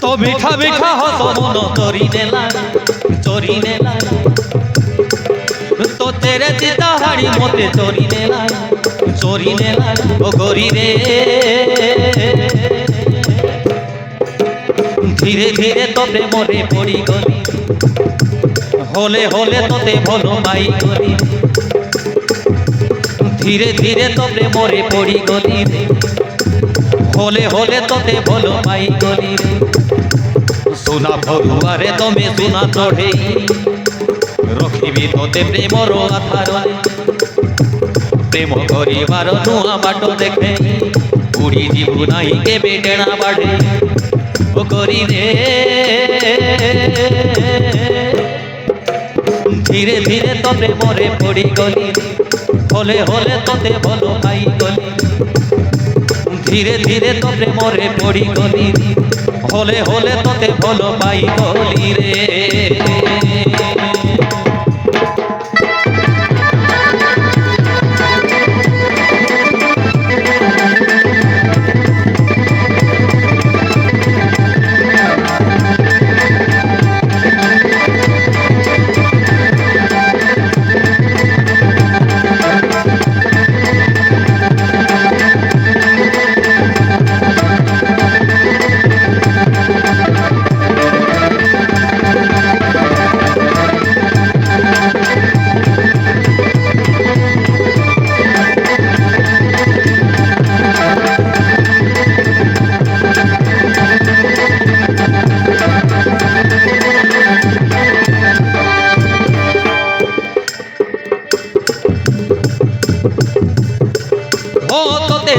तो मीठा मीठा हस मन चोरी नेला तो तेरे चिता हाड़ी मोते चोरी नेला ओ गोरी रे धीरे धीरे तो प्रेमरे पड़ी गली होले होले तोते भलो पाई गली धीरे धीरे तो प्रेमरे पड़ी गली रे होले होले तोते भलो पाई गली रे सुना भगुआरे तमे सुना चढ़े रखिबी तोते प्रेमर आधार प्रेम करिबार नुआ बाट देखे उड़ी जीवु नाई केबे डेणा बाढ़े ओ करी रे धीरे धीरे तो प्रेमरे पड़ी गली होले होले तोते भलो पाई गली धीरे धीरे तो प्रेमरे पड़ी गली होले होले तोते भलो पाई गली रे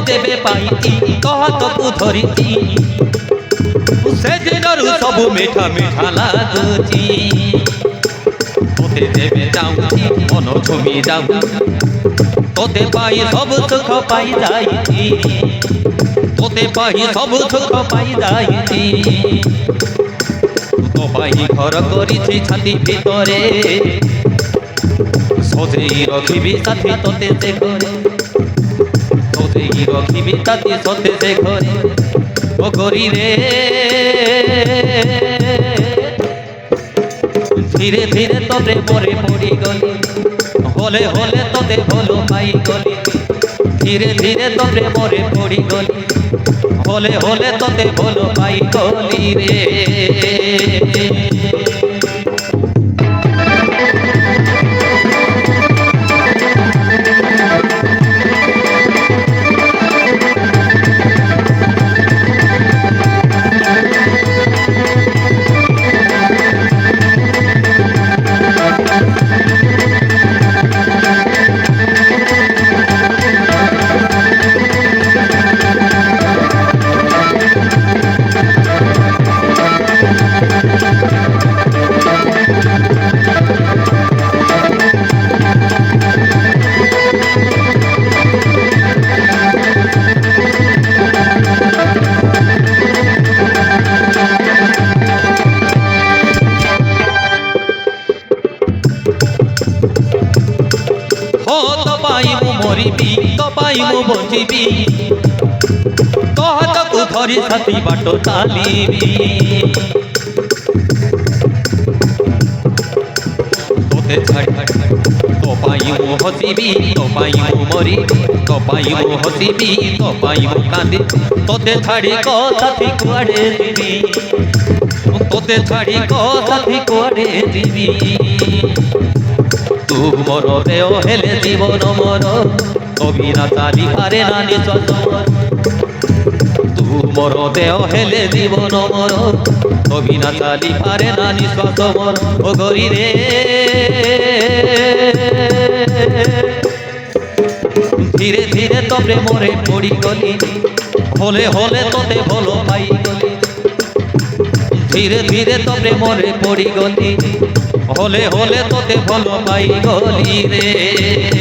देवे पाई कहत को धरिती से दिनरु सब मीठा मीठा लागुची तोते देवे जाऊँगी मन झुमी जाऊ तोते पाई सब सुख पाई जाइती तोते पाई सब सुख पाई जाइती तो पाई घर करिछि छाती भितरे सजेई रखिबी साथी तोते से करे रखिबी ताती सते से घरे ओ गोरी रे धीरे धीरे तो प्रेमरे पड़ी गली होले होले तोते भलो पाई गली धीरे धीरे तो प्रेमरे पड़ी गली होले होले तोते भलो पाई गली रे मरिबी तो पाई मु बंचिबी कहत को धरी साथी बाट चालिबी तोते छाड़ी तो पाई मु हसीबी तो पाई मु मरिबी तो पाई मु हसीबी तो पाई मु कांदी तोते छाड़ी को साथी कुआडे जीबी तोते छाड़ी को साथी कुआडे जीबी तू मोर देव हेले जीवन मोर अभिना चाली पारे ना निश्वास तू मोर देव हेले जीवन मोर अभिना चाली पारे ना निश्वास मोर ओ गोरी रे धीरे धीरे तो प्रेमरे पड़ी गली होले होले तोते भलो पाई गली धीरे धीरे तो प्रेमरे पड़ी गली होले होले तोते भलो पाई गली रे।